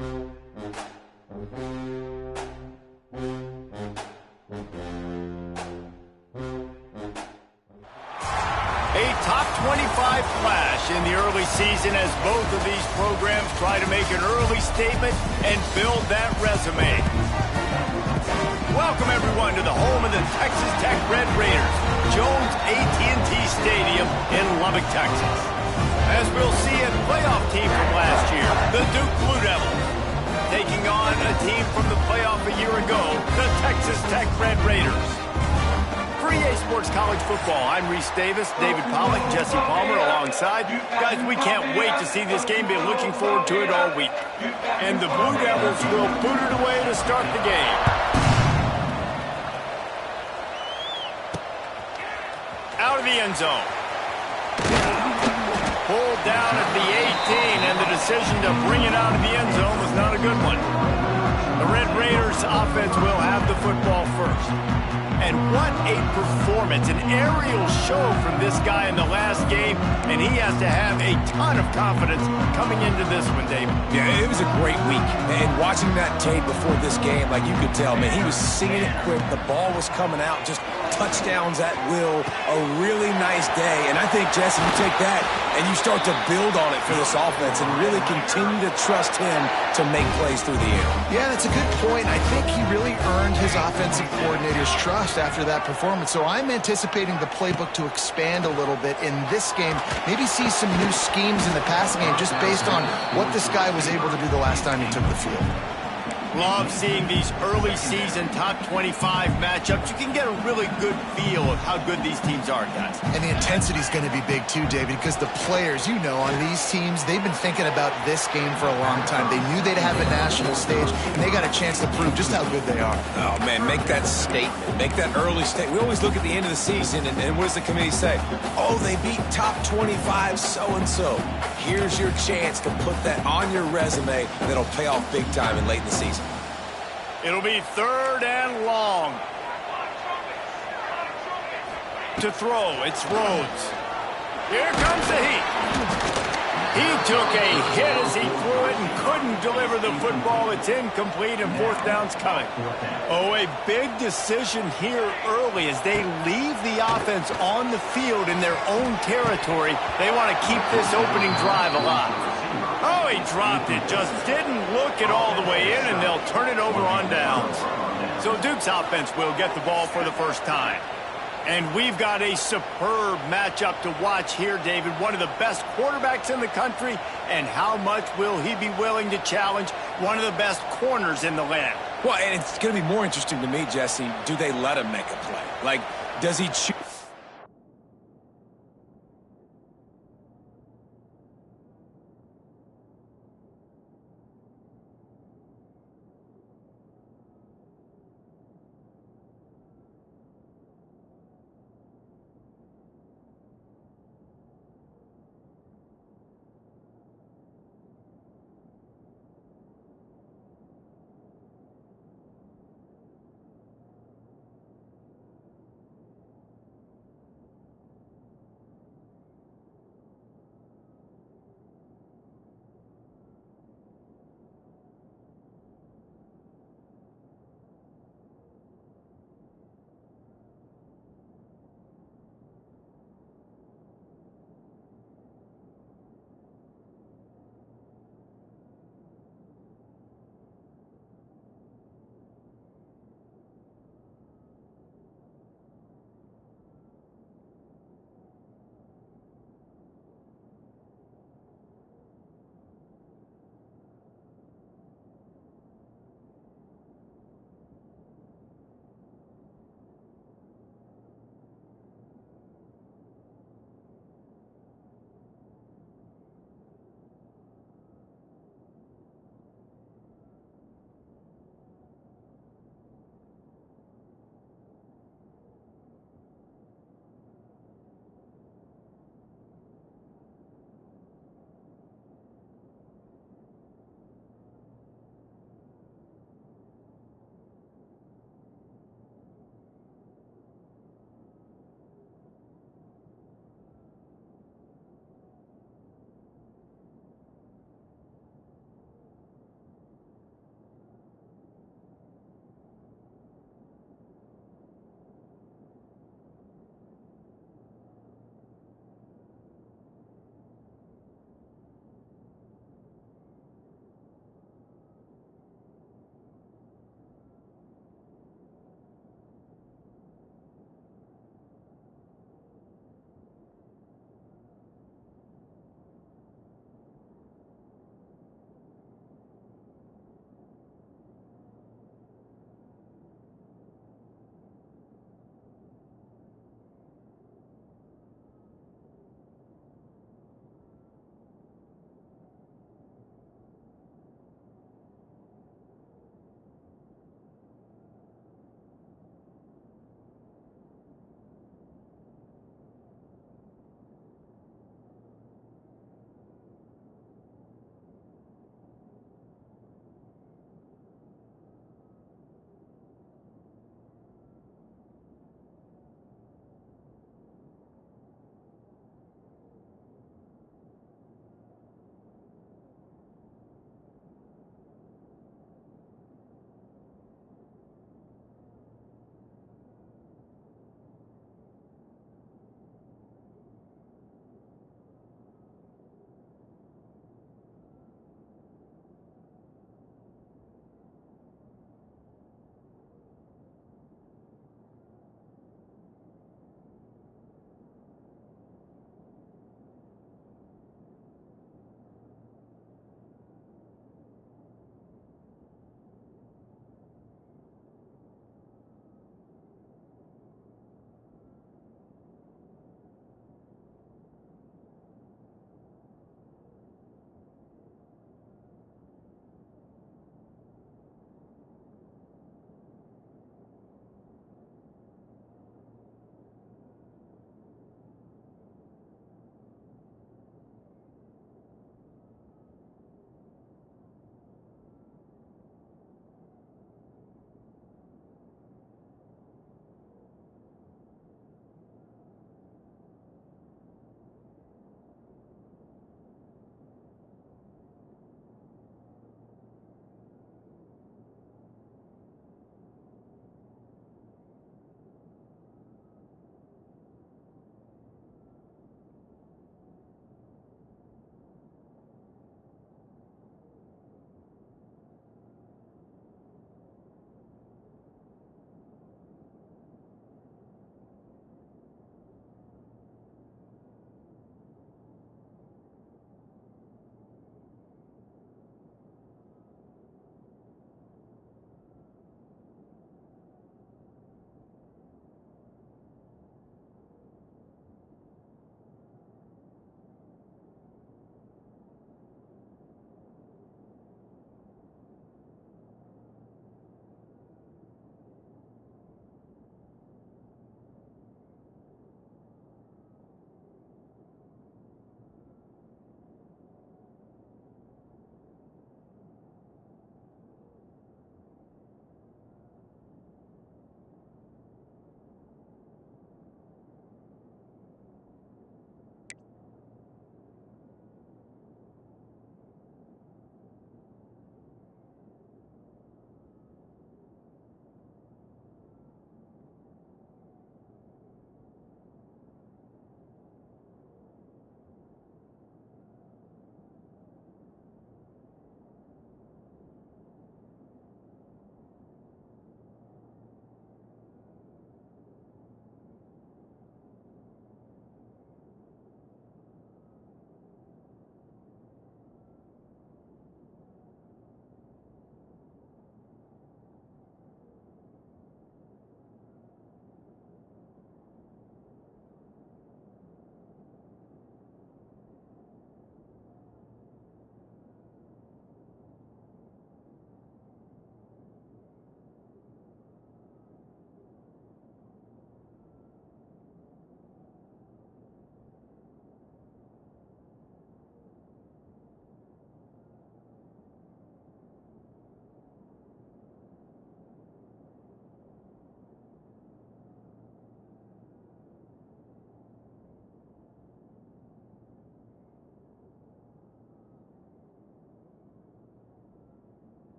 A top 25 clash in the early season as both of these programs try to make an early statement and build that resume. Welcome, everyone, to the home of the Texas Tech Red Raiders, Jones AT&T Stadium in Lubbock, Texas. As we'll see, a playoff team from last year, the Duke Blue Devils, taking on a team from the playoff a year ago, the Texas Tech Red Raiders. For EA Sports College Football, I'm Reese Davis, David Pollack, Jesse Palmer alongside. Guys, we can't wait to see this game. Been looking forward to it all week. And the Blue Devils will boot it away to start the game. Out of the end zone. Pulled down at the 18, and the decision to bring it out of the end zone was not a good one. The Red Raiders offense will have the football first. And what a performance, an aerial show from this guy in the last game, and he has to have a ton of confidence coming into this one, Dave. Yeah, it was a great week, and watching that tape before this game, like you could tell, man, he was singing it quick, the ball was coming out, just touchdowns at will, a really nice day, and I think, Jesse, you take that and you start to build on it for this offense and really continue to trust him to make plays through the air. Yeah, that's a good point. I think he really earned his offensive coordinator's trust after that performance. So I'm anticipating the playbook to expand a little bit in this game. Maybe see some new schemes in the passing game just based on what this guy was able to do the last time he took the field. Love seeing these early season top 25 matchups. You can get a really good feel of how good these teams are, guys. And the intensity is going to be big too, David, because the players, you know, on these teams, they've been thinking about this game for a long time. They knew they'd have a national stage, and they got a chance to prove just how good they are. Oh, man, make that statement. Make that early statement. We always look at the end of the season, and what does the committee say? Oh, they beat top 25 so-and-so. Here's your chance to put that on your resume that'll pay off big time in late in the season. It'll be 3rd and long. To throw, it's Rhodes. Here comes the heat. He took a hit as he threw it and couldn't deliver the football. It's incomplete and 4th down's coming. Oh, a big decision here early as they leave the offense on the field in their own territory. They want to keep this opening drive alive. Oh, he dropped it. Just didn't look it all the way in, and they'll turn it over on downs. So Duke's offense will get the ball for the first time. And we've got a superb matchup to watch here, David. One of the best quarterbacks in the country, and how much will he be willing to challenge one of the best corners in the land? Well, and it's going to be more interesting to me, Jesse, do they let him make a play? Like, does he choose?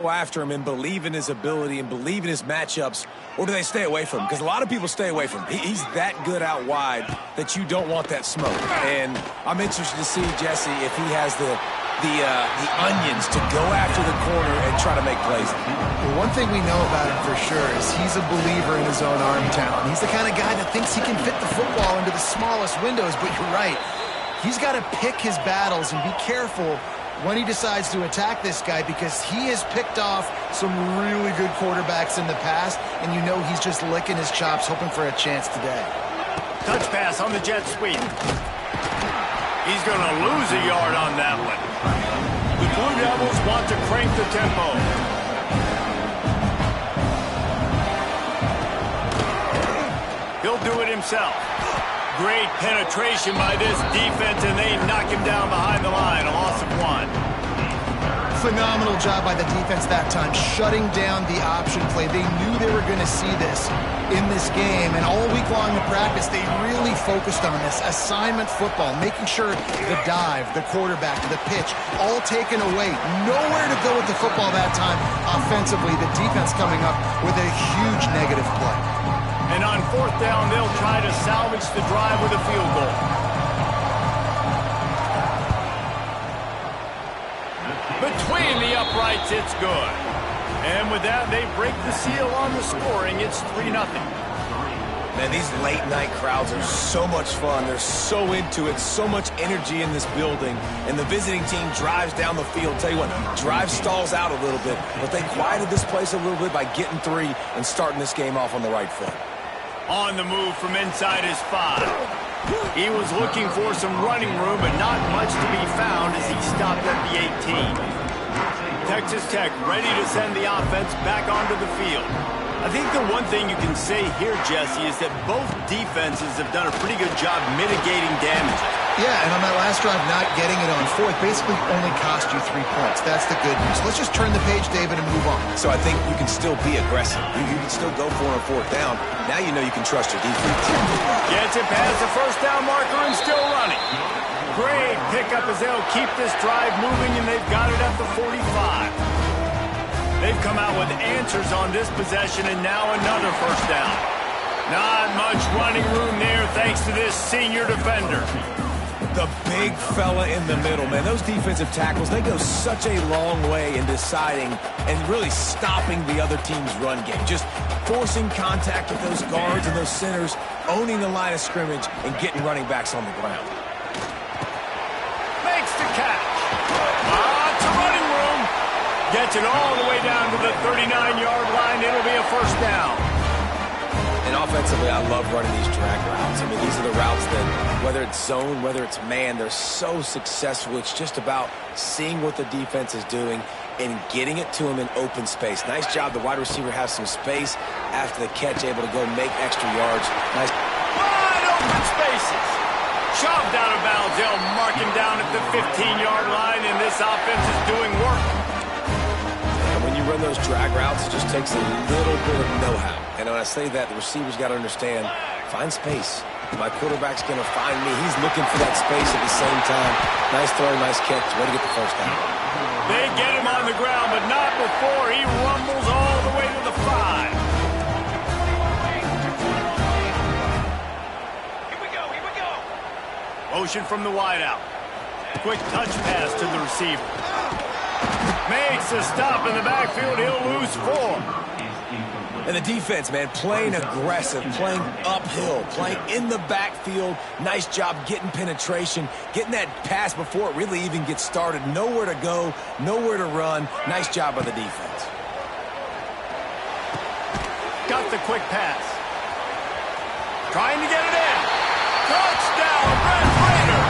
Go after him and believe in his ability and believe in his matchups, or do they stay away from him? Because a lot of people stay away from him. He's that good out wide that you don't want that smoke. And I'm interested to see, Jesse, if he has the onions to go after the corner and try to make plays. Well, one thing we know about him for sure is he's a believer in his own arm talent. He's the kind of guy that thinks he can fit the football into the smallest windows, but you're right. He's got to pick his battles and be careful when he decides to attack this guy, because he has picked off some really good quarterbacks in the past, and you know he's just licking his chops hoping for a chance today. Touch pass on the jet sweep. He's going to lose a yard on that one. The Blue Devils want to crank the tempo. He'll do it himself. Great penetration by this defense, and they knock him down behind the line. A loss of 1. Phenomenal job by the defense that time, shutting down the option play. They knew they were going to see this in this game, and all week long in practice, they really focused on this. Assignment football, making sure the dive, the quarterback, the pitch, all taken away. Nowhere to go with the football that time offensively. The defense coming up with a huge negative play. And on 4th down, they'll try to salvage the drive with a field goal. Between the uprights, it's good. And with that, they break the seal on the scoring. It's 3-0. Man, these late-night crowds are so much fun. They're so into it, so much energy in this building. And the visiting team drives down the field. Tell you what, drive stalls out a little bit, but they quieted this place a little bit by getting 3 and starting this game off on the right foot. On the move from inside his 5. He was looking for some running room, but not much to be found as he stopped at the 18. Texas Tech ready to send the offense back onto the field. I think the one thing you can say here, Jesse, is that both defenses have done a pretty good job mitigating damage. Yeah, and on that last drive, not getting it on 4th basically only cost you 3 points. That's the good news. Let's just turn the page, David, and move on. So I think you can still be aggressive. You can still go for it on 4th down. Now you know you can trust your defense. Gets it past the 1st down marker and still running. Great pickup as they'll keep this drive moving, and they've got it at the 45. They've come out with answers on this possession, and now another 1st down. Not much running room there thanks to this senior defender. The big fella in the middle, man. Those defensive tackles, they go such a long way in deciding and really stopping the other team's run game. Just forcing contact with those guards and those centers, owning the line of scrimmage, and getting running backs on the ground. Makes the catch. Lots of running room. Gets it all the way down to the 39-yard line. It'll be a 1st down. And offensively, I love running these drag routes. I mean, these are the routes that, whether it's zone, whether it's man, they're so successful. It's just about seeing what the defense is doing and getting it to him in open space. Nice job. The wide receiver has some space after the catch, able to go make extra yards. Nice. Wide open spaces. Shoved out of bounds. They'll mark him down at the 15-yard line, and this offense is doing work. And when you run those drag routes, it just takes a little bit of know-how. And when I say that, the receiver's got to understand, find space. My quarterback's going to find me. He's looking for that space at the same time. Nice throw, nice catch. Way to get the 1st down. They get him on the ground, but not before he rumbles all the way to the 5. Here we go. Motion from the wideout. Quick touch pass to the receiver. Makes a stop in the backfield. He'll lose 4. And the defense, man, playing aggressive, playing uphill, playing in the backfield. Nice job getting penetration, getting that pass before it really even gets started. Nowhere to go, nowhere to run. Nice job by the defense. Got the quick pass. Trying to get it in. Touchdown, Red Raider.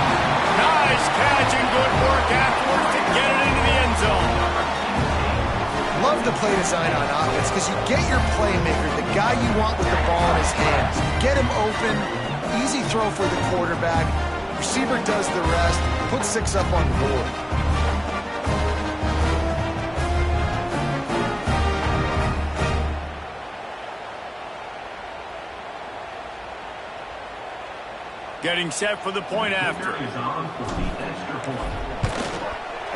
Nice catch and good work afterwards to get it into the end zone. Love the play design on offense because you get your playmaker, the guy you want with the ball in his hands. You get him open, easy throw for the quarterback. Receiver does the rest, put 6 up on the board. Getting set for the point after.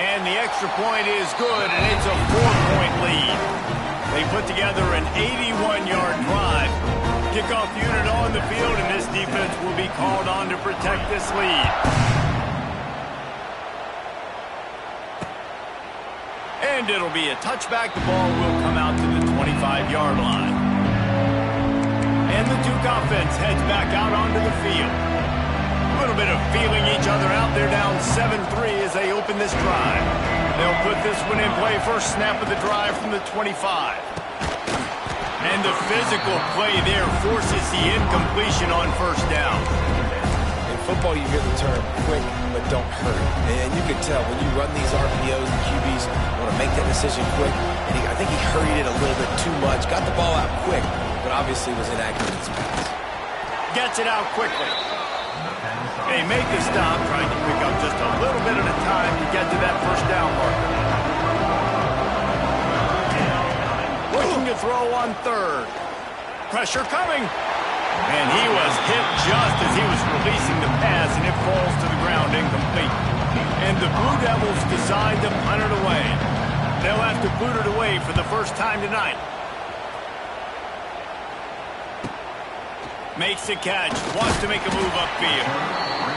And the extra point is good, and it's a 4-point lead. They put together an 81-yard drive. Kickoff unit on the field, and this defense will be called on to protect this lead. And it'll be a touchback. The ball will come out to the 25-yard line. And the Duke offense heads back out onto the field. A little bit of feeling each other out. They're down 7-3 as they open this drive. They'll put this one in play. First snap of the drive from the 25. And the physical play there forces the incompletion on first down. In football, you hear the term quick but don't hurt. And you can tell when you run these RPOs, the QBs want to make that decision quick. And I think he hurried it a little bit too much. Got the ball out quick, but obviously was inaccurate in his pass. Gets it out quickly. They make the stop, trying to pick up just a little bit at a time to get to that first down marker. Looking to throw on third. Pressure coming. And he was hit just as he was releasing the pass, and it falls to the ground incomplete. And the Blue Devils decide to punt it away. They'll have to boot it away for the first time tonight. Makes the catch, wants to make a move upfield.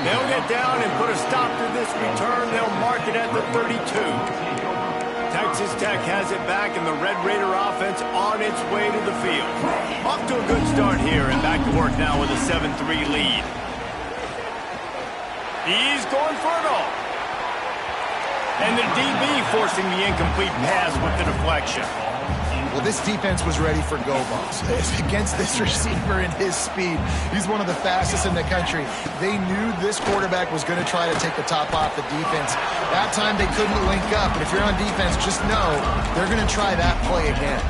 They'll get down and put a stop to this return. They'll mark it at the 32. Texas Tech has it back, and the Red Raider offense on its way to the field. Off to a good start here, and back to work now with a 7-3 lead. He's going for it all. And the DB forcing the incomplete pass with the deflection. Well, this defense was ready for go balls. Against this receiver and his speed, he's one of the fastest in the country. They knew this quarterback was going to try to take the top off the defense. That time they couldn't link up, but if you're on defense, just know they're going to try that play again.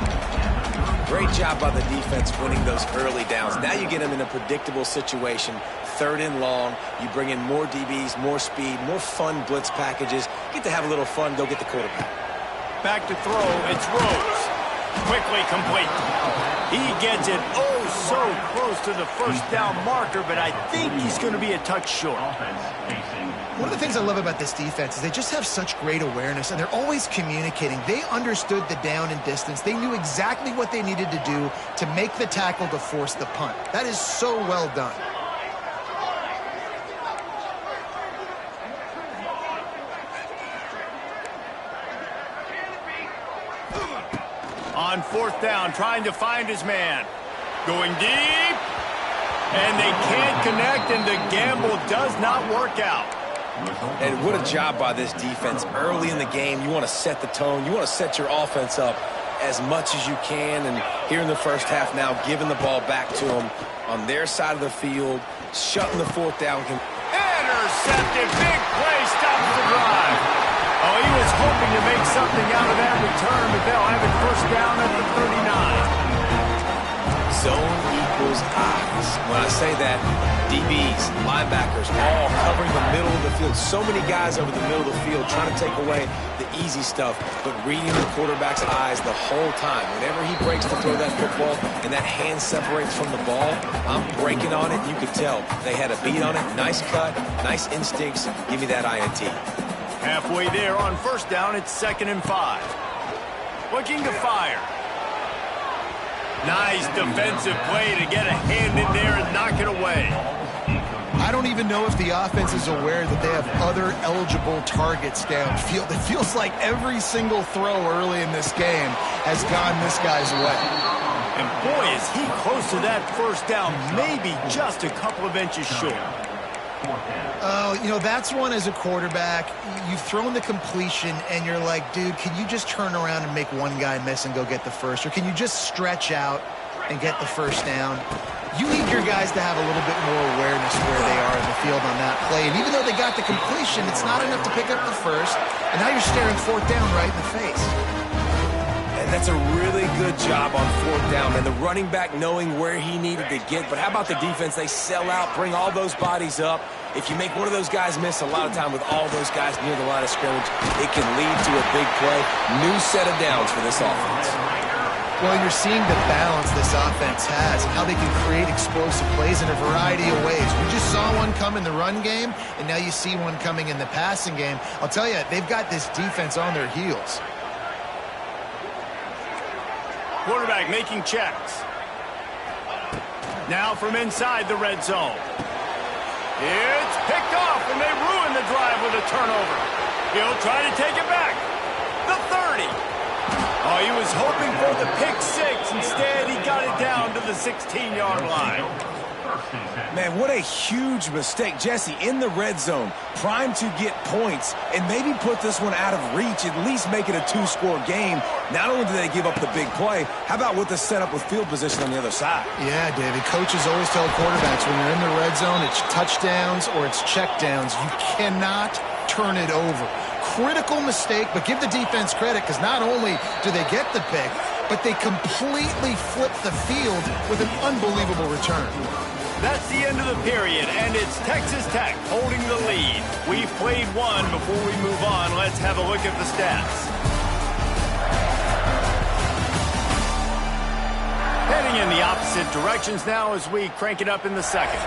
Great job by the defense winning those early downs. Now you get them in a predictable situation. Third and long, you bring in more DBs, more speed, more fun blitz packages. Get to have a little fun, go get the quarterback. Back to throw, it's Rhodes. Quickly complete. He gets it so close to the first down marker, but I think he's going to be a touch short. One of the things I love about this defense is they just have such great awareness, and they're always communicating. They understood the down and distance. They knew exactly what they needed to do to make the tackle to force the punt. That is so well done. On fourth down, trying to find his man. Going deep. And they can't connect, and the gamble does not work out. And what a job by this defense. Early in the game, you want to set the tone. You want to set your offense up as much as you can. And here in the first half now, giving the ball back to them on their side of the field, shutting the fourth down. Intercepted. Big play stops the drive. Oh, he was hoping to make something out of that return, but they'll have it first down at the 39. Zone equals eyes. When I say that, DBs, linebackers, all covering the middle of the field. So many guys over the middle of the field trying to take away the easy stuff, but reading the quarterback's eyes the whole time. Whenever he breaks to throw that football and that hand separates from the ball, I'm breaking on it. You could tell they had a beat on it. Nice cut, nice instincts. Give me that INT. Halfway there on first down, it's 2nd and 5. Looking to fire. Nice defensive play to get a hand in there and knock it away. I don't even know if the offense is aware that they have other eligible targets downfield. It feels like every single throw early in this game has gone this guy's way. And boy, is he close to that first down, maybe just a couple of inches short. Oh, you know, that's one as a quarterback. You've thrown the completion, and you're like, dude, can you just turn around and make one guy miss and go get the first? Or can you just stretch out and get the first down? You need your guys to have a little bit more awareness where they are in the field on that play. And even though they got the completion, it's not enough to pick up the first. And now you're staring fourth down right in the face. And that's a really good job on fourth down. And the running back knowing where he needed to get. But how about the defense? They sell out, bring all those bodies up. If you make one of those guys miss, a lot of time with all those guys near the line of scrimmage, it can lead to a big play. New set of downs for this offense. Well, you're seeing the balance this offense has and how they can create explosive plays in a variety of ways. We just saw one come in the run game, and now you see one coming in the passing game. I'll tell you, they've got this defense on their heels. Quarterback making checks. Now from inside the red zone. It's picked off, and they ruin the drive with a turnover. He'll try to take it back. The 30. Oh, he was hoping for the pick six. Instead, he got it down to the 16-yard line. Man, what a huge mistake. Jesse, in the red zone, primed to get points and maybe put this one out of reach, at least make it a two-score game. Not only do they give up the big play, how about with the setup with field position on the other side? Yeah, David, coaches always tell quarterbacks when you're in the red zone, it's touchdowns or it's checkdowns. You cannot turn it over. Critical mistake, but give the defense credit because not only do they get the pick, but they completely flip the field with an unbelievable return. That's the end of the period, and it's Texas Tech holding the lead. We've played one. Before we move on, let's have a look at the stats. Heading in the opposite directions now as we crank it up in the second.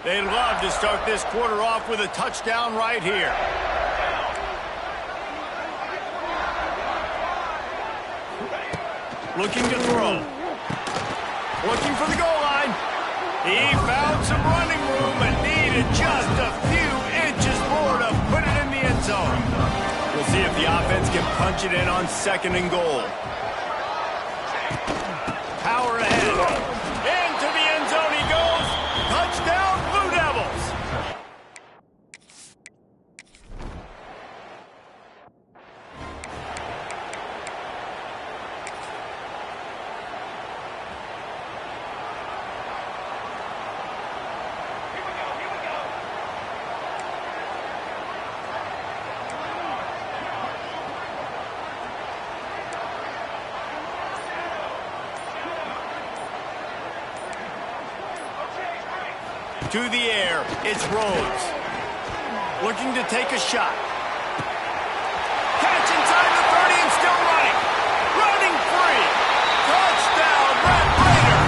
They'd love to start this quarter off with a touchdown right here. Looking to throw. Looking for the goal line. He found some running room and needed just a few inches more to put it in the end zone. We'll see if the offense can punch it in on second and goal. Power ahead. Into the end zone he goes. Touchdown, Blue Devils. To the air, it's Rhodes. Looking to take a shot. Catch inside the 30 and still running. Running free. Touchdown, Brett Rader.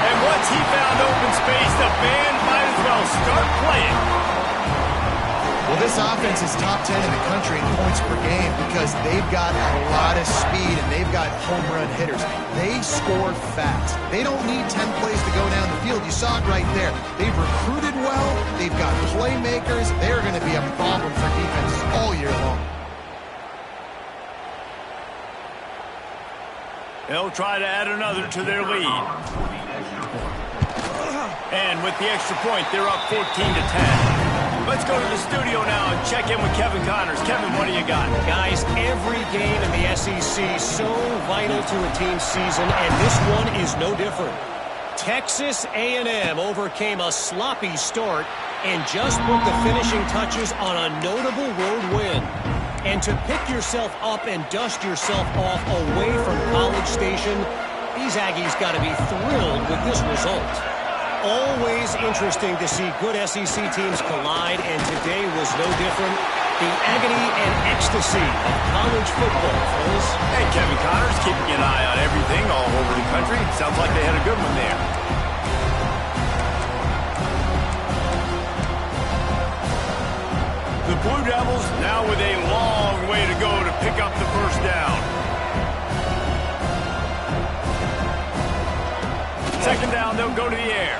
And once he found open space, the band might as well start playing. Well, this offense is top 10 in the country in points per game because they've got a lot of speed and they've got home run hitters. They score fast. They don't need 10 plays to go down the field. You saw it right there. They've recruited well. They've got playmakers. They're going to be a problem for defenses all year long. They'll try to add another to their lead. And with the extra point, they're up 14-10. Let's go to the studio now and check in with Kevin Connors. Kevin, what do you got? Guys, every game in the SEC so vital to a team's season, and this one is no different. Texas A&M overcame a sloppy start and just put the finishing touches on a notable road win. And to pick yourself up and dust yourself off away from College Station, these Aggies got to be thrilled with this result. Always interesting to see good SEC teams collide, and today was no different. The agony and ecstasy of college football, fellas. Hey, Kevin Connors, keeping an eye on everything all over the country. Sounds like they had a good one there. The Blue Devils now with a long way to go to pick up the first down. Second down, they'll go to the air.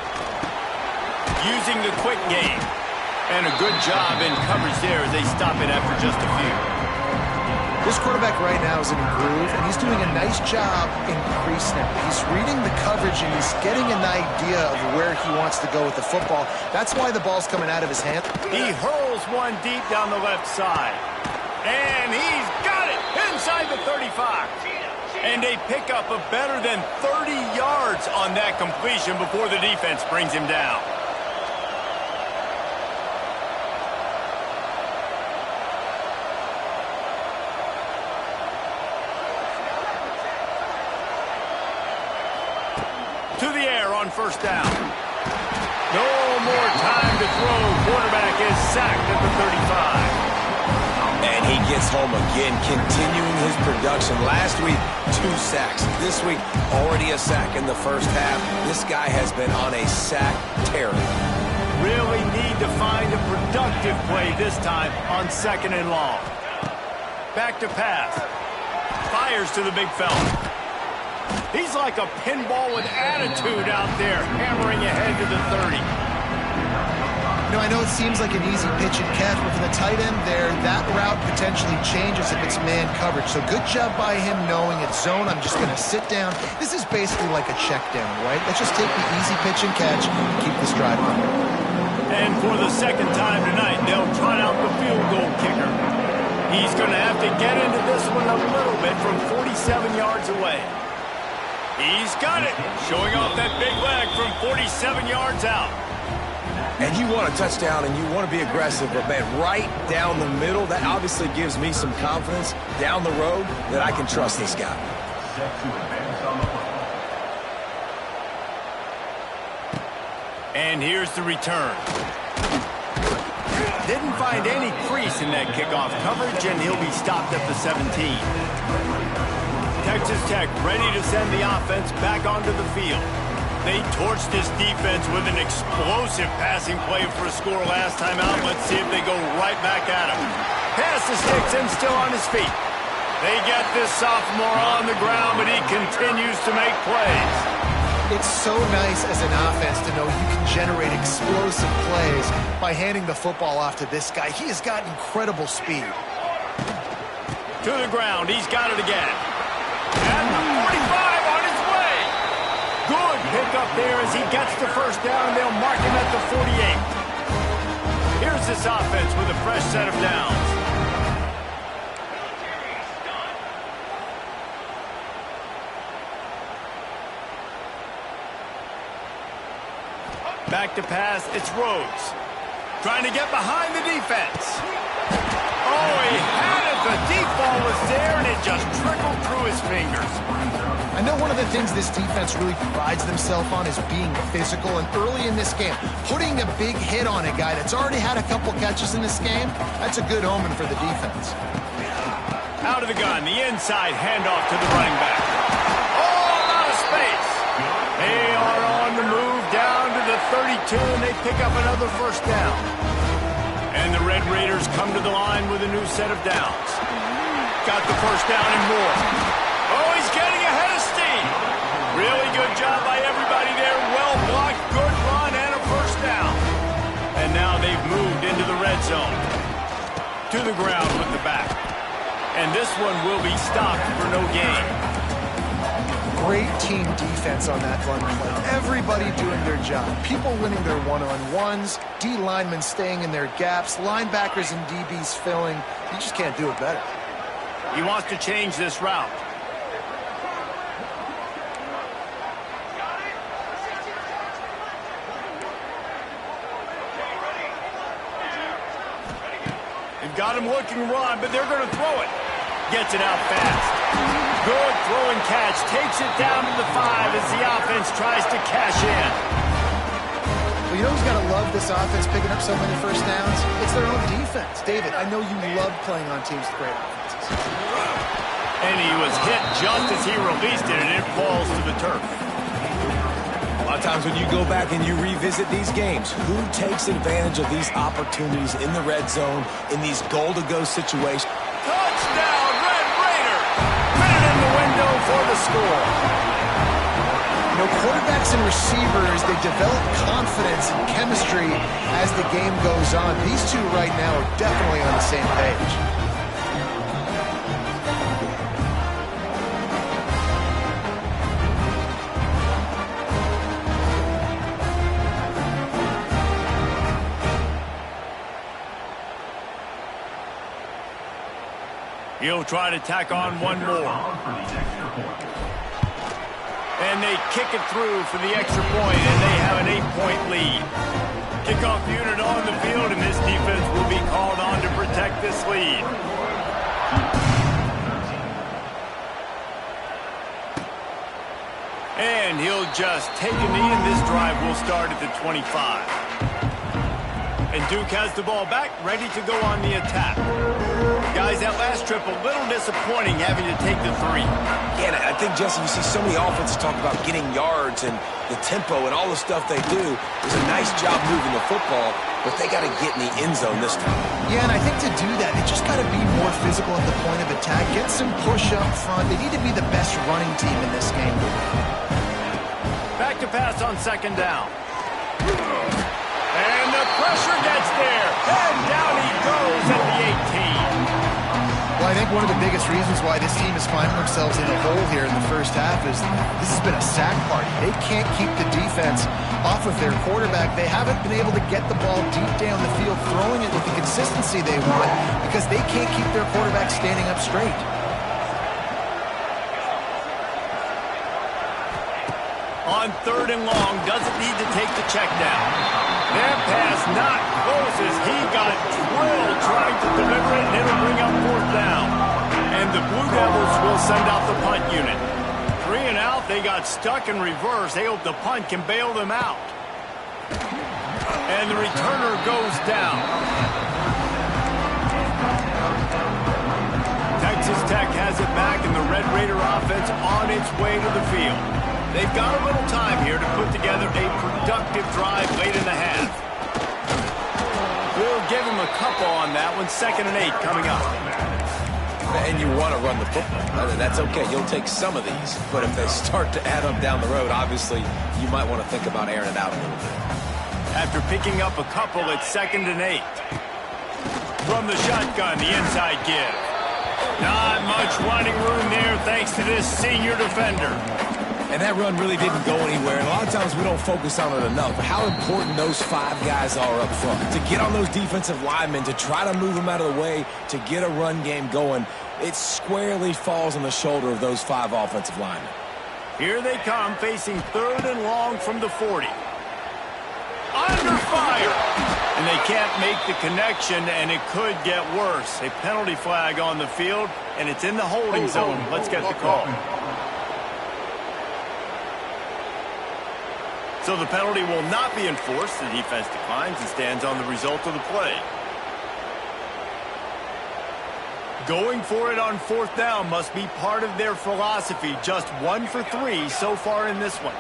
Using the quick game. And a good job in coverage there as they stop it after just a few. This quarterback right now is in a groove, and he's doing a nice job in pre-snap. He's reading the coverage, and he's getting an idea of where he wants to go with the football. That's why the ball's coming out of his hand. He hurls one deep down the left side. And he's got it inside the 35. And they pick up a better than 30 yards on that completion before the defense brings him down. To the air on first down. No more time to throw. Quarterback is sacked at the 35. And he gets home again, continuing his production. Last week, 2 sacks. This week, already a sack in the first half. This guy has been on a sack tear. Really need to find a productive play this time on 2nd and long. Back to pass. Fires to the big fella. He's like a pinball with attitude out there, hammering ahead to the 30. You know, I know it seems like an easy pitch and catch, but for the tight end there, that route potentially changes if it's man coverage. So good job by him knowing it's zone. I'm just going to sit down. This is basically like a check down, right? Let's just take the easy pitch and catch and keep this drive going. And for the 2nd time tonight, they'll trot out the field goal kicker. He's going to have to get into this one a little bit from 47 yards away. He's got it, showing off that big leg from 47 yards out. And you want a touchdown and you want to be aggressive, but man, right down the middle, that obviously gives me some confidence down the road that I can trust this guy. And here's the return. Didn't find any crease in that kickoff coverage, and he'll be stopped at the 17. Texas Tech ready to send the offense back onto the field. They torched this defense with an explosive passing play for a score last time out. Let's see if they go right back at him. Pass the sticks and still on his feet. They get this sophomore on the ground, but he continues to make plays. It's so nice as an offense to know you can generate explosive plays by handing the football off to this guy. He has got incredible speed. To the ground. He's got it again. At the 45 on his way. Good pick up there as he gets the first down. They'll mark him at the 48. Here's this offense with a fresh set of downs. Back to pass, it's Rhodes. Trying to get behind the defense. Oh, he had it. The deep ball was there, and it just trickled through his fingers. I know one of the things this defense really prides themselves on is being physical, and early in this game, putting a big hit on a guy that's already had a couple catches in this game, that's a good omen for the defense. Out of the gun, the inside handoff to the running back. Oh, out of space. They are on the move down to the 32, and they pick up another first down. And the Red Raiders come to the line with a new set of downs. Got the first down and more. Oh, he's getting ahead of steam. Really good job by everybody there. Well blocked, good run, and a first down. And now they've moved into the red zone. To the ground with the back. And this one will be stopped for no gain. Great team defense on that run play. Everybody doing their job. People winning their one-on-ones, D linemen staying in their gaps, linebackers and DBs filling. You just can't do it better. He wants to change this route. They've got him looking run, but they're going to throw it. Gets it out fast. Good throw and catch. Takes it down to the 5 as the offense tries to cash in. Well, you know who's got to love this offense picking up so many first downs? It's their own defense. David, I know you love playing on teams with great offenses. And he was hit just as he released it, and it falls to the turf. A lot of times when you go back and you revisit these games, who takes advantage of these opportunities in the red zone, in these goal-to-go situations? Touchdown, Red Raider! Put it in the window for the score. You know, quarterbacks and receivers, they develop confidence and chemistry as the game goes on. These two right now are definitely on the same page. He'll try to tack on one more. And they kick it through for the extra point, and they have an 8-point lead. Kickoff unit on the field, and this defense will be called on to protect this lead. And he'll just take a knee, and this drive will start at the 25. And Duke has the ball back, ready to go on the attack. Guys, that last trip, a little disappointing having to take the 3. Yeah, I think, Jesse, you see so many offenses talk about getting yards and the tempo and all the stuff they do. It was a nice job moving the football, but they got to get in the end zone this time. Yeah, and I think to do that, they just got to be more physical at the point of attack, get some push up front. They need to be the best running team in this game. Back to pass on 2nd down. And the pressure gets there. And down he goes at the 18. Well, I think one of the biggest reasons why this team is finding themselves in a hole here in the first half is this has been a sack party. They can't keep the defense off of their quarterback. They haven't been able to get the ball deep down the field, throwing it with the consistency they want because they can't keep their quarterback standing up straight. On 3rd and long, doesn't need to take the check down. That pass not close as he got drilled trying to deliver it, and it'll bring up 4th down. And the Blue Devils will send out the punt unit. 3 and out, they got stuck in reverse. They hope the punt can bail them out. And the returner goes down. Texas Tech has it back, and the Red Raider offense on its way to the field. They've got a little time here to put together a productive drive late in the half. We'll give them a couple on that one. 2nd and 8 coming up. And you want to run the football. That's okay. You'll take some of these. But if they start to add up down the road, obviously, you might want to think about airing it out a little bit. After picking up a couple, it's 2nd and 8. From the shotgun, the inside give. Not much running room there thanks to this senior defender. And that run really didn't go anywhere. And a lot of times we don't focus on it enough. But how important those 5 guys are up front. To get on those defensive linemen, to try to move them out of the way, to get a run game going, it squarely falls on the shoulder of those 5 offensive linemen. Here they come, facing 3rd and long from the 40. Under fire! And they can't make the connection, and it could get worse. A penalty flag on the field, and it's in the holding zone. Let's get the call. So the penalty will not be enforced. The defense declines and stands on the result of the play. Going for it on 4th down must be part of their philosophy. Just 1 for 3 so far in this one.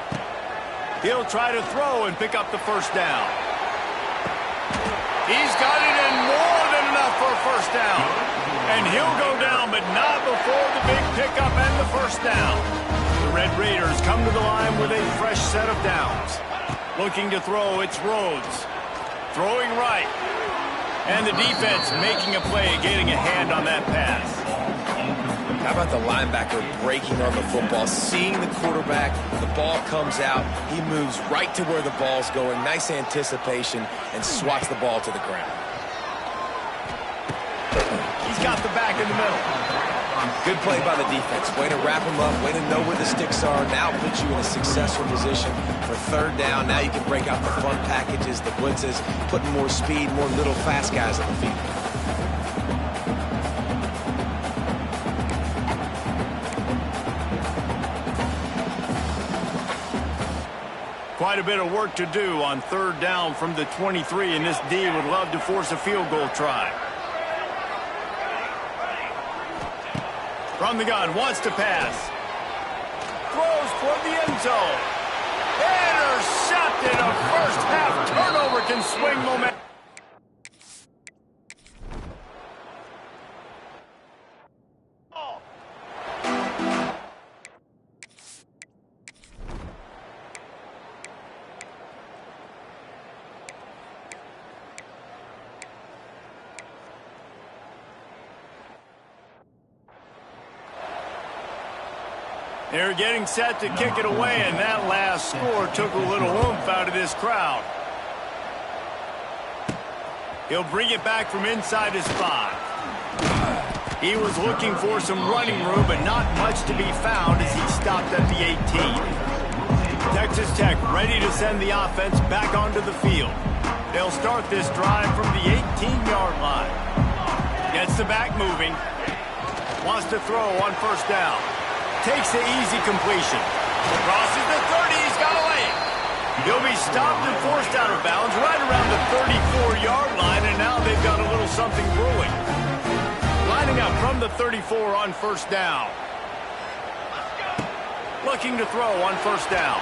He'll try to throw and pick up the 1st down. He's got it in more than enough for a 1st down. And he'll go down, but not before the big pickup and the 1st down. The Red Raiders come to the line with a fresh set of downs. Looking to throw, it's Rhodes. Throwing right. And the defense making a play, getting a hand on that pass. How about the linebacker breaking on the football, seeing the quarterback, the ball comes out, he moves right to where the ball's going, nice anticipation, and swats the ball to the ground. He's got the back in the middle. Good play by the defense. Way to wrap him up, way to know where the sticks are, now put you in a successful position for 3rd down. Now you can break out the fun packages, the blitzes, putting more speed, more little fast guys on the field. Quite a bit of work to do on 3rd down from the 23, and this D would love to force a field goal try. From the gun, wants to pass. Throws toward the end zone. Intercepted. A first half turnover can swing momentum. They're getting set to kick it away, and that last score took a little oomph out of this crowd. He'll bring it back from inside his 5. He was looking for some running room, but not much to be found as he stopped at the 18. Texas Tech ready to send the offense back onto the field. They'll start this drive from the 18-yard line. Gets the back moving. Wants to throw on 1st down. Takes the easy completion. Crosses the 30. He's got a lane. He'll be stopped and forced out of bounds right around the 34-yard line, and now they've got a little something brewing. Lining up from the 34 on first down. Looking to throw on first down.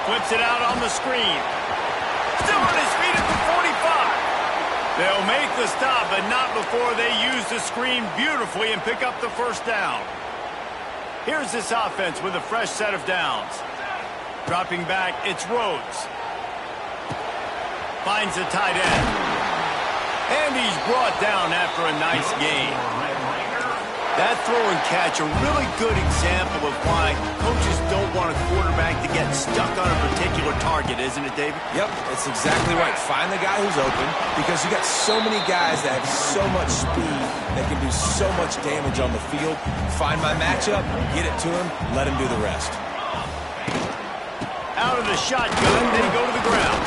Flips it out on the screen. Still on his feet at the 45. They'll make the stop, but not before they use the screen beautifully and pick up the first down. Here's this offense with a fresh set of downs. Dropping back, it's Rhodes. Finds the tight end. And he's brought down after a nice gain. That throw and catch, a really good example of why coaches don't want a quarterback to get stuck on a particular target, isn't it, David? Yep, it's exactly right. Find the guy who's open, because you got so many guys that have so much speed that can do so much damage on the field. Find my matchup, get it to him, let him do the rest. Out of the shotgun, they go to the ground.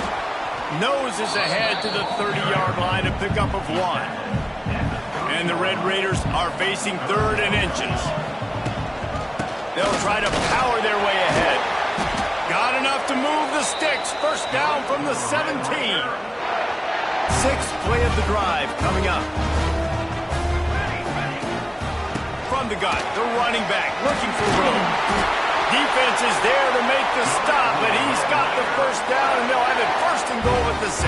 Nose is ahead to the 30-yard line, a pickup of 1. And the Red Raiders are facing 3rd and inches. They'll try to power their way ahead. Got enough to move the sticks. First down from the 17. 6th play of the drive coming up. From the gun, the running back looking for room. Defense is there to make the stop, but he's got the first down, and they'll have it 1st and goal at the 6.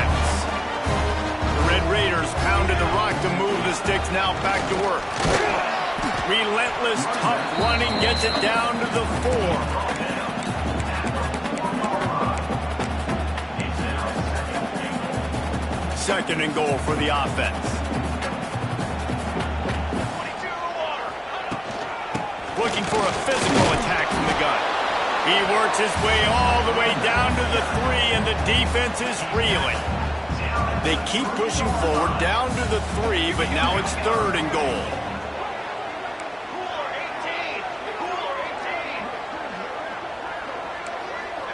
Red Raiders pounded the rock to move the sticks, now back to work. Relentless, tough running gets it down to the 4. 2nd and goal for the offense. Looking for a physical attack from the gun. He works his way all the way down to the 3, and the defense is reeling. They keep pushing forward down to the 3, but now it's 3rd and goal.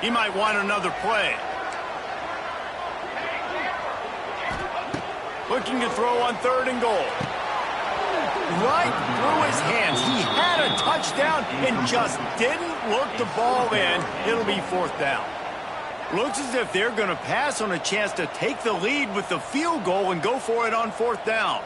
He might want another play. Looking to throw on 3rd and goal. Right through his hands. He had a touchdown and just didn't look the ball in. It'll be 4th down. Looks as if they're going to pass on a chance to take the lead with the field goal and go for it on 4th down.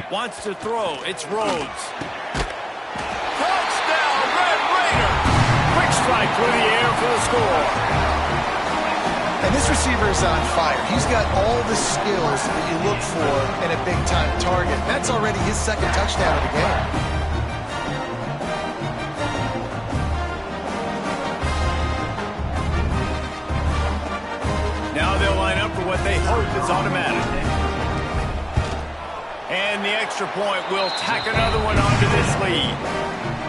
Wants to throw. It's Rhodes. Touchdown, Red Raider! Quick strike through the air for the score. And this receiver is on fire. He's got all the skills that you look for in a big-time target. That's already his 2nd touchdown of the game. Now they'll line up for what they hope is automatic. And the extra point will tack another one onto this lead.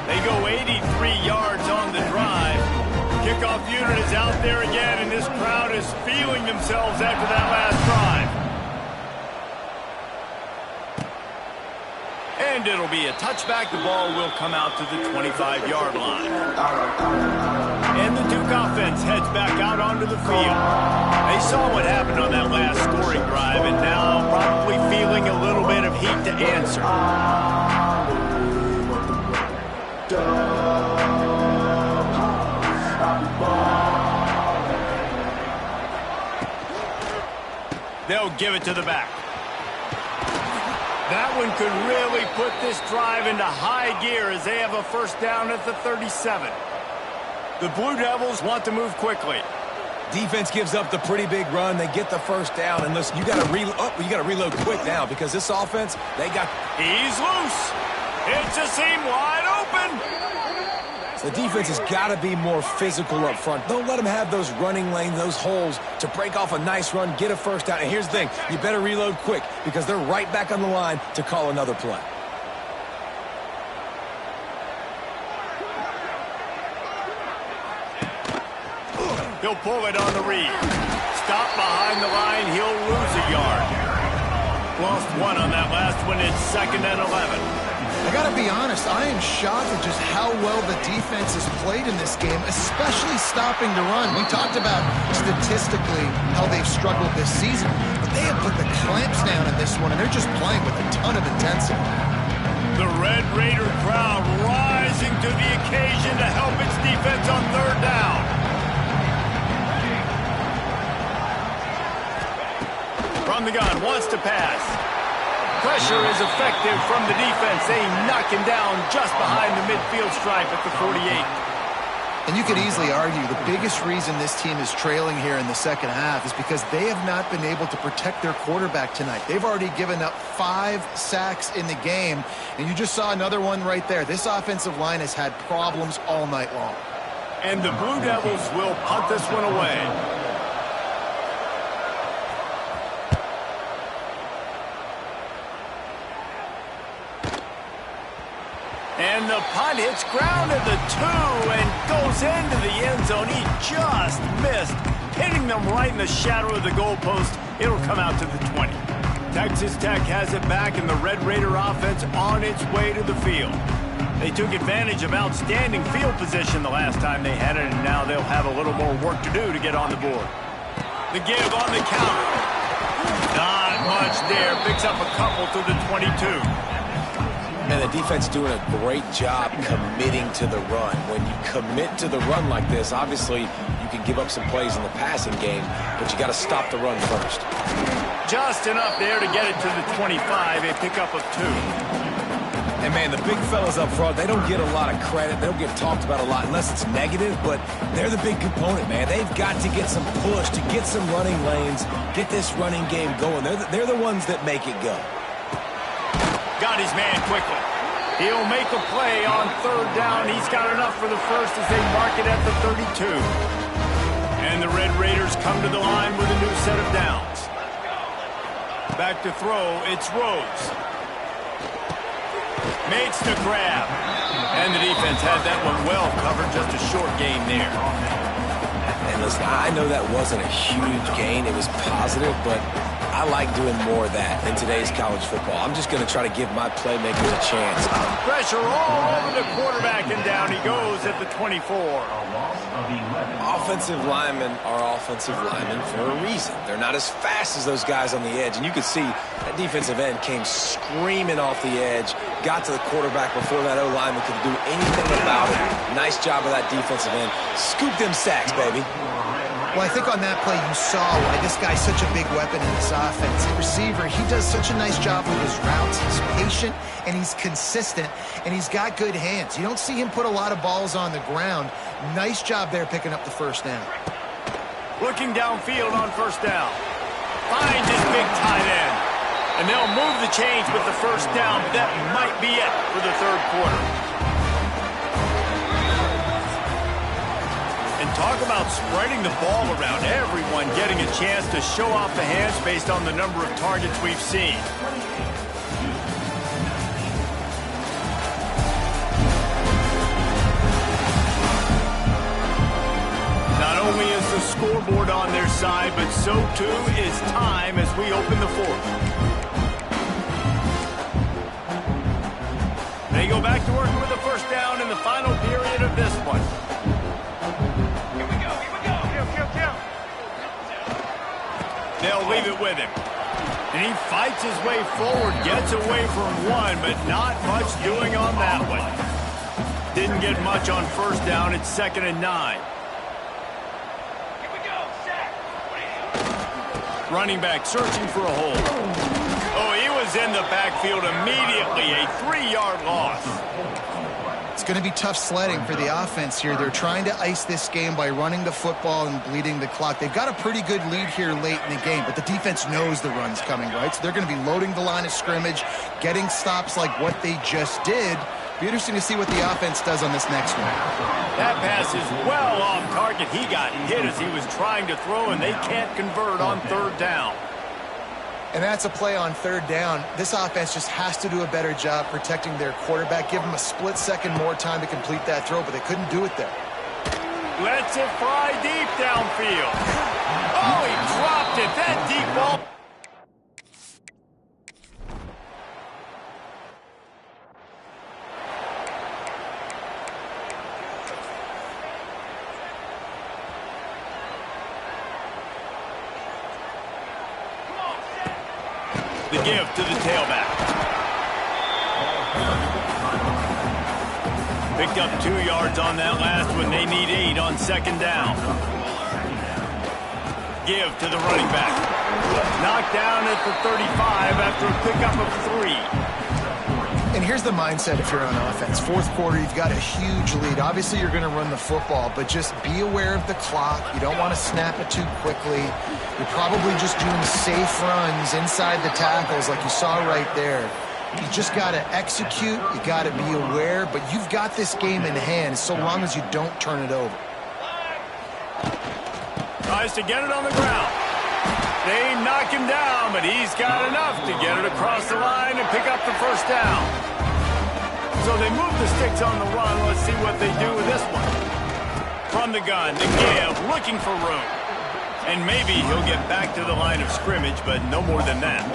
They go 83 yards on the drive. Kickoff unit is out there again, and this crowd is feeling themselves after that last drive. And it'll be a touchback. The ball will come out to the 25-yard line. And the Duke offense heads back out onto the field. They saw what happened on that last scoring drive, and now probably feeling a little bit of heat to answer. They'll give it to the back. That one could really put this drive into high gear as they have a first down at the 37. The Blue Devils want to move quickly. Defense gives up the pretty big run. They get the first down, and listen, you got to reload quick now because this offense, they got. He's loose. It's a seam wide open. The defense has got to be more physical up front. Don't let them have those running lanes, those holes to break off a nice run, get a first down. And here's the thing, you better reload quick because they're right back on the line to call another play. He'll pull it on the read. Stop behind the line, he'll lose a yard. Lost 1 on that last one, it's 2nd and 11. I gotta be honest, I am shocked at just how well the defense has played in this game, especially stopping the run. We talked about statistically how they've struggled this season, but they have put the clamps down in this one, and they're just playing with a ton of intensity. The Red Raider crowd rising to the occasion to help its defense on third down. From the gun, wants to pass. Pressure is effective from the defense. They knock him down just behind the midfield stripe at the 48. And you could easily argue the biggest reason this team is trailing here in the second half is because they have not been able to protect their quarterback tonight. They've already given up 5 sacks in the game, and you just saw another one right there. This offensive line has had problems all night long. And the Blue Devils will punt this one away. And the punt hits ground at the 2 and goes into the end zone. He just missed, hitting them right in the shadow of the goalpost. It'll come out to the 20. Texas Tech has it back, and the Red Raider offense on its way to the field. They took advantage of outstanding field position the last time they had it, and now they'll have a little more work to do to get on the board. The give on the counter. Not much there. Picks up a couple to the 22. And the defense doing a great job committing to the run. When you commit to the run like this, obviously you can give up some plays in the passing game, but you got to stop the run first. Just enough there to get it to the 25. A pickup of 2. And, man, the big fellas up front, they don't get a lot of credit. They don't get talked about a lot unless it's negative, but they're the big component, man. They've got to get some push, to get some running lanes, get this running game going. They're the ones that make it go. Got his man quickly. He'll make a play on third down. He's got enough for the first as they mark it at the 32. And the Red Raiders come to the line with a new set of downs. Back to throw, it's Rhodes. Makes the grab. And the defense had that one well covered, just a short gain there. And listen, I know that wasn't a huge gain. It was positive, but I like doing more of that in today's college football. I'm just going to try to give my playmakers a chance. Pressure all over the quarterback, and down he goes at the 24. Offensive linemen are offensive linemen for a reason. They're not as fast as those guys on the edge, and you could see that defensive end came screaming off the edge, got to the quarterback before that O-lineman could do anything about it. Nice job of that defensive end. Scoop them sacks, baby. Well, I think on that play you saw why this guy's such a big weapon in this offense. The receiver, he does such a nice job with his routes. He's patient, and he's consistent, and he's got good hands. You don't see him put a lot of balls on the ground. Nice job there picking up the first down. Looking downfield on first down. Finds his big tight end. And they'll move the chains with the first down, but that might be it for the third quarter. Talk about spreading the ball around. Everyone getting a chance to show off the hands based on the number of targets we've seen. Not only is the scoreboard on their side, but so too is time as we open the fourth. They go back to work with the first down in the final period of this one. They'll leave it with him. And he fights his way forward, gets away from one, but not much doing on that one. Didn't get much on first down. It's 2nd and 9. Here we go, sack. Running back searching for a hole. Oh, he was in the backfield immediately. A 3-yard loss. It's going to be tough sledding for the offense here. They're trying to ice this game by running the football and bleeding the clock. They've got a pretty good lead here late in the game, but the defense knows the run's coming, right? So they're going to be loading the line of scrimmage, getting stops like what they just did. Be interesting to see what the offense does on this next one. That pass is well off target. He got hit as he was trying to throw, and they can't convert on third down. And that's a play on third down. This offense just has to do a better job protecting their quarterback. Give them a split second more time to complete that throw, but they couldn't do it there. Lets it fly deep downfield. Oh, he dropped it. That deep ball. The give to the tailback. Picked up 2 yards on that last one. They need 8 on second down. Give to the running back. Knocked down at the 35 after a pickup of 3. And here's the mindset if you're on offense. Fourth quarter, you've got a huge lead. Obviously, you're going to run the football, but just be aware of the clock. You don't want to snap it too quickly. You're probably just doing safe runs inside the tackles like you saw right there. You just got to execute. You got to be aware, but you've got this game in hand so long as you don't turn it over. Tries to get it on the ground. They knock him down, but he's got enough to get it across the line and pick up the first down. So they move the sticks on the run. Let's see what they do with this one. From the gun, the give, looking for room. And maybe he'll get back to the line of scrimmage, but no more than that.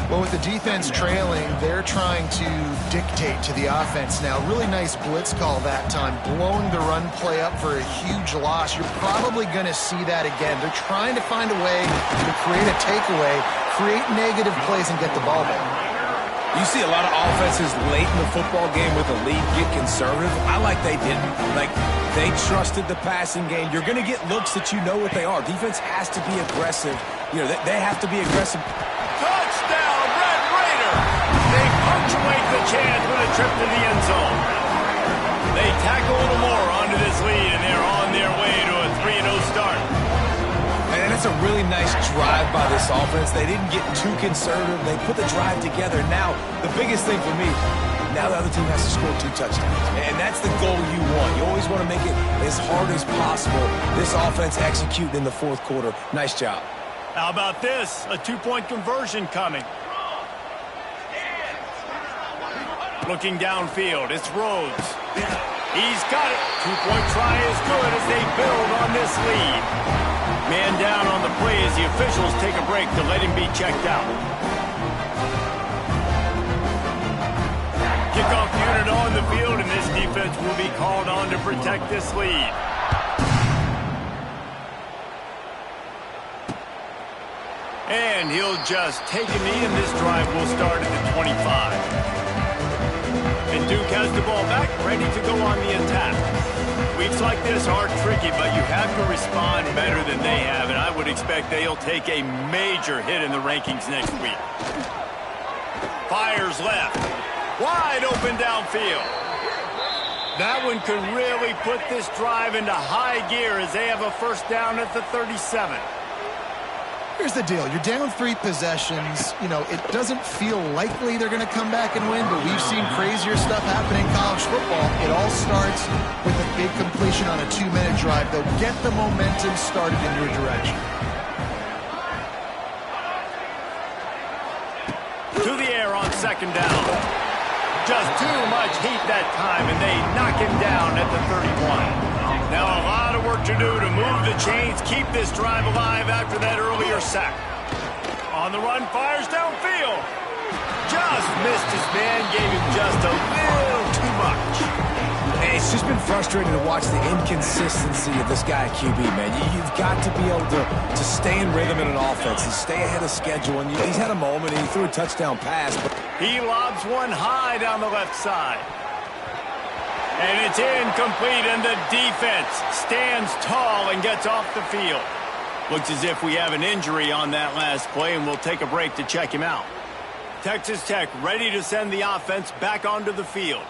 Well, with the defense trailing, they're trying to dictate to the offense now. Really nice blitz call that time, blowing the run play up for a huge loss. You're probably going to see that again. They're trying to find a way to create a takeaway, create negative plays, and get the ball back. You see a lot of offenses late in the football game with a lead get conservative. I like they didn't. Like, they trusted the passing game. You're going to get looks that you know what they are. Defense has to be aggressive. You know, they have to be aggressive. Touchdown, Red Raider! They punctuate the chance with a trip to the end zone. They tack a little more onto this lead, and they're on their way to a 3-0 start. And it's a really nice drive by this offense. They didn't get too conservative. They put the drive together. Now, the biggest thing for me, now the other team has to score 2 touchdowns. And that's the goal you want. You always want to make it as hard as possible. This offense executed in the fourth quarter. Nice job. How about this? A 2-point conversion coming. Looking downfield, it's Rhodes. He's got it. 2-point try is good as they build on this lead. Man down on the play as the officials take a break to let him be checked out. Kickoff unit on the field, and this defense will be called on to protect this lead. And he'll just take a knee, and this drive will start at the 25. And Duke has the ball back, ready to go on the attack. Weeks like this are tricky, but you have to respond better than they have, and I would expect they'll take a major hit in the rankings next week. Fires left. Wide open downfield. That one could really put this drive into high gear as they have a first down at the 37. Here's the deal. You're down 3 possessions. You know, it doesn't feel likely they're going to come back and win, but we've seen crazier stuff happen in college football. It all starts with a big completion on a 2-minute drive. They'll get the momentum started in your direction. To the air on second down. Just too much heat that time, and they knock him down at the 31. Now a lot of work to do to move the chains, keep this drive alive after that earlier sack. On the run, fires downfield. Just missed his man, gave him just a little too much. Hey, it's just been frustrating to watch the inconsistency of this guy at QB, man. You've got to be able to stay in rhythm in an offense and stay ahead of schedule. And he's had a moment, and he threw a touchdown pass. But he lobs one high down the left side. And it's incomplete, and the defense stands tall and gets off the field. Looks as if we have an injury on that last play, and we'll take a break to check him out. Texas Tech ready to send the offense back onto the field.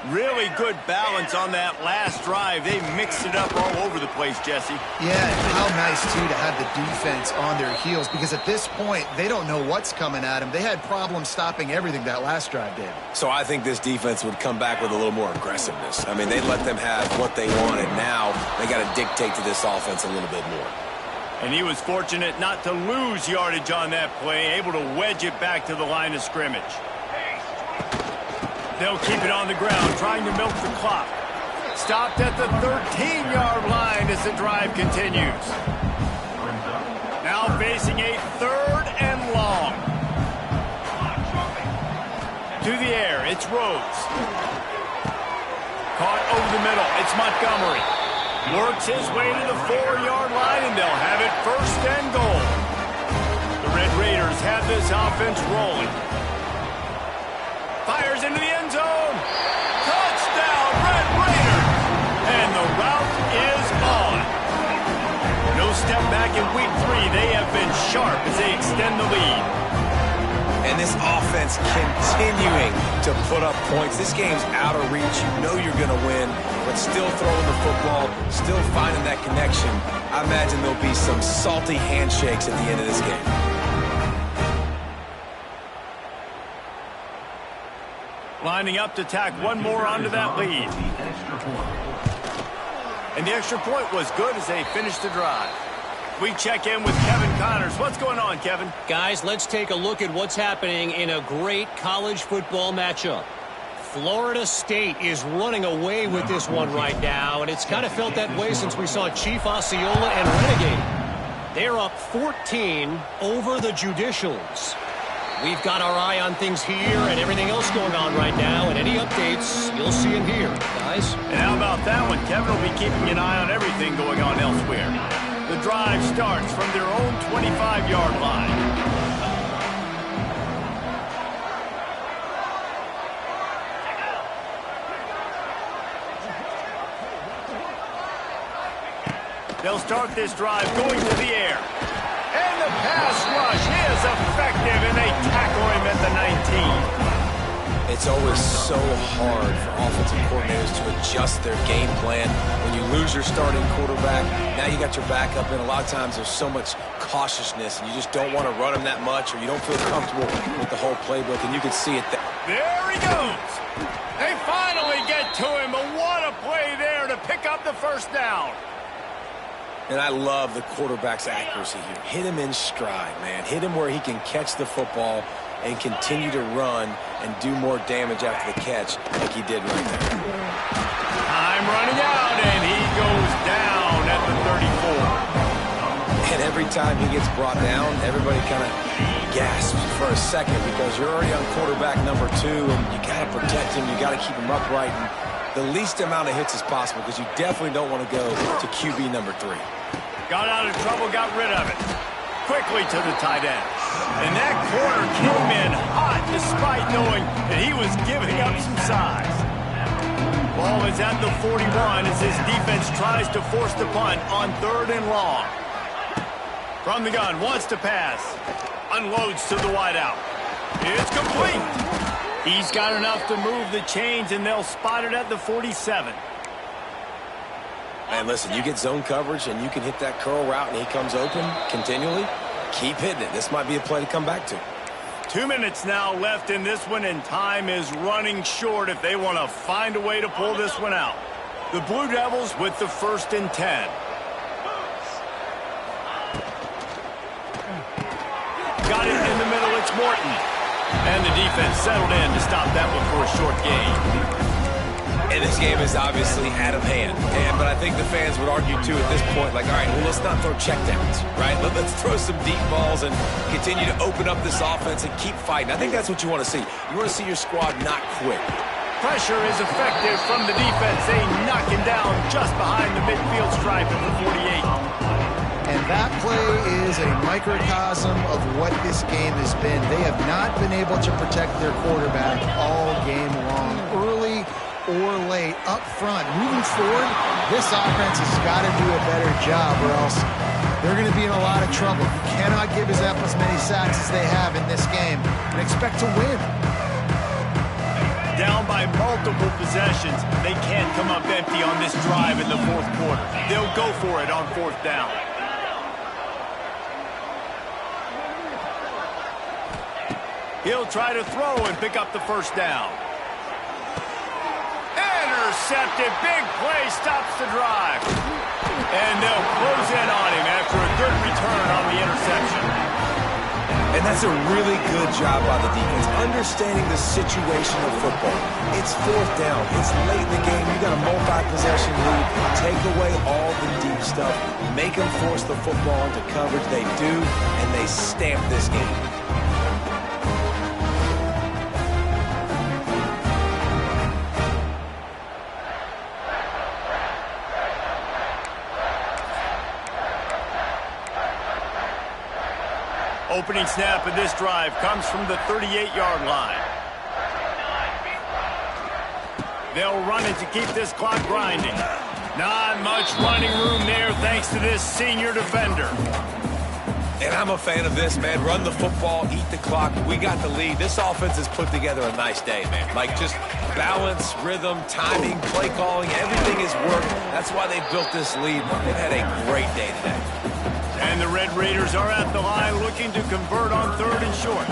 Really good balance on that last drive. They mixed it up all over the place, Jesse. Yeah, and how nice, too, to have the defense on their heels, because at this point, they don't know what's coming at them. They had problems stopping everything that last drive did. So I think this defense would come back with a little more aggressiveness. I mean, they let them have what they wanted. Now they got to dictate to this offense a little bit more. And he was fortunate not to lose yardage on that play, able to wedge it back to the line of scrimmage. They'll keep it on the ground, trying to milk the clock. Stopped at the 13-yard line as the drive continues. Now facing a 3rd and long. To the air, it's Rhodes. Caught over the middle, it's Montgomery. Works his way to the 4-yard line, and they'll have it 1st and goal. The Red Raiders have this offense rolling. Fires into the end zone. Touchdown, Red Raiders! And the route is on. No step back in week 3. They have been sharp as they extend the lead. And this offense continuing to put up points. This game's out of reach. You know you're going to win, but still throwing the football, still finding that connection. I imagine there'll be some salty handshakes at the end of this game. Lining up to tack one more onto that lead. And the extra point was good as they finished the drive. We check in with Kevin Connors. What's going on, Kevin? Guys, let's take a look at what's happening in a great college football matchup. Florida State is running away with this one right now, and it's kind of felt that way since we saw Chief Osceola and Renegade. They're up 14 over the Judicials. We've got our eye on things here and everything else going on right now, and any updates you'll see in here, guys. And how about that one? Kevin will be keeping an eye on everything going on elsewhere. The drive starts from their own 25-yard line. They'll start this drive going to the air. And the pass rush is effective, and they tackle him at the 19. It's always so hard for offensive coordinators to adjust their game plan. When you lose your starting quarterback, now you got your backup in. A lot of times there's so much cautiousness, and you just don't want to run him that much, or you don't feel comfortable with the whole playbook, and you can see it there. There he goes. They finally get to him, but what a play there to pick up the first down. And I love the quarterback's accuracy here. Hit him in stride, man. Hit him where he can catch the football and continue to run and do more damage after the catch like he did right there. Time running out, and he goes down at the 34. And every time he gets brought down, everybody kind of gasps for a second because you're already on quarterback number 2, and you got to protect him. You got to keep him upright and the least amount of hits as possible because you definitely don't want to go to QB number 3. Got out of trouble, got rid of it. Quickly to the tight end. And that corner came in hot despite knowing that he was giving up some size. Ball is at the 41 as his defense tries to force the punt on 3rd and long. From the gun, wants to pass. Unloads to the wideout. It's complete. He's got enough to move the chains, and they'll spot it at the 47. And listen, you get zone coverage, and you can hit that curl route, and he comes open continually. Keep hitting it. This might be a play to come back to. 2 minutes now left in this one, and time is running short if they want to find a way to pull this one out. The Blue Devils with the 1st and 10. Got it in the middle. It's Morton. And the defense settled in to stop that one for a short gain. And this game is obviously out of hand. But I think the fans would argue, too, at this point, like, all right, well, let's not throw checkdowns, right? Let's throw some deep balls and continue to open up this offense and keep fighting. I think that's what you want to see. You want to see your squad not quit. Pressure is effective from the defense. They knock him down just behind the midfield stripe at the 48. And that play is a microcosm of what this game has been. They have not been able to protect their quarterback all game long, early or late, up front. Moving forward, this offense has got to do a better job, or else they're going to be in a lot of trouble. You cannot give us up as many sacks as they have in this game and expect to win. Down by multiple possessions, they can't come up empty on this drive in the 4th quarter. They'll go for it on 4th down. He'll try to throw and pick up the 1st down. Intercepted. Big play stops the drive. And they'll close in on him after a good return on the interception. And that's a really good job by the defense, understanding the situation of football. It's 4th down. It's late in the game. You got a multi-possession lead. Take away all the deep stuff. Make them force the football into coverage. They do, and they stamp this game. Opening snap of this drive comes from the 38-yard line. They'll run it to keep this clock grinding. Not much running room there thanks to this senior defender. And I'm a fan of this, man. Run the football, eat the clock. We got the lead. This offense has put together a nice day, man. Like, just balance, rhythm, timing, play calling, everything has worked. That's why they built this lead. They've had a great day today. And the Red Raiders are at the line looking to convert on 3rd and short.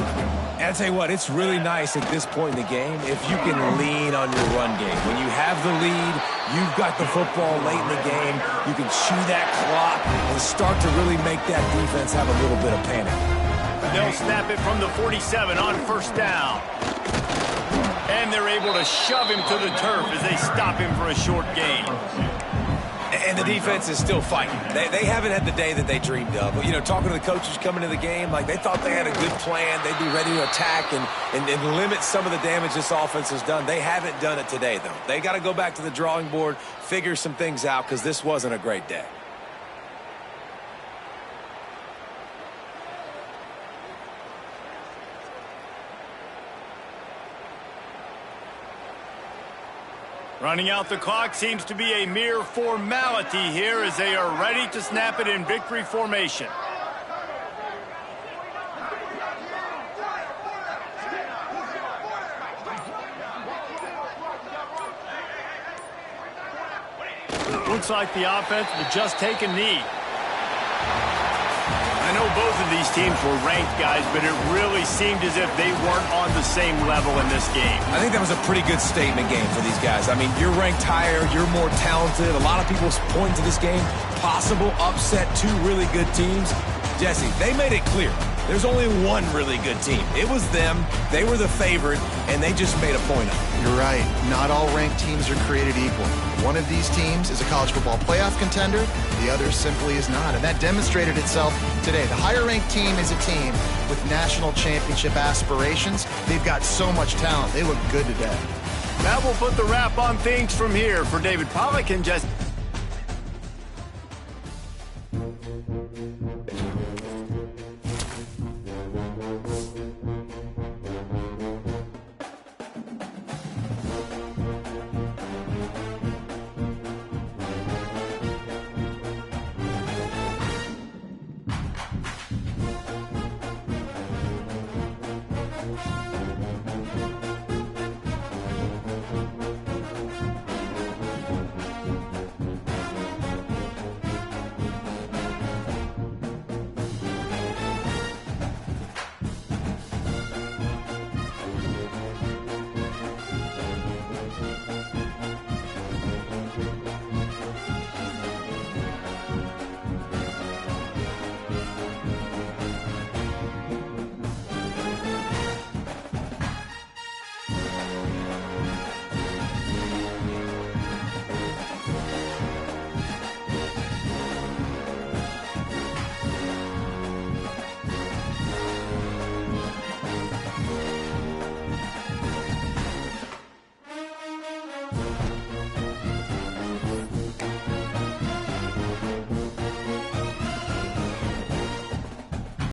And I'll tell you what, it's really nice at this point in the game if you can lean on your run game. When you have the lead, you've got the football late in the game, you can chew that clock and start to really make that defense have a little bit of panic. They'll snap it from the 47 on 1st down. And they're able to shove him to the turf as they stop him for a short gain. And the defense is still fighting. They haven't had the day that they dreamed of. But, you know, talking to the coaches coming into the game, like they thought they had a good plan. They'd be ready to attack and limit some of the damage this offense has done. They haven't done it today, though. They got to go back to the drawing board, figure some things out, because this wasn't a great day. Running out the clock seems to be a mere formality here as they are ready to snap it in victory formation. Looks like the offense will just take a knee. I know both of these teams were ranked, guys, but it really seemed as if they weren't on the same level in this game. I think that was a pretty good statement game for these guys. I mean, you're ranked higher, you're more talented. A lot of people point to this game, possible upset, 2 really good teams. Jesse, they made it clear. There's only one really good team. It was them. They were the favorite, and they just made a point of it. You're right. Not all ranked teams are created equal. One of these teams is a college football playoff contender. The other simply is not. And that demonstrated itself today. The higher-ranked team is a team with national championship aspirations. They've got so much talent. They look good today. That will put the wrap on things from here for David Pollack and Jesse.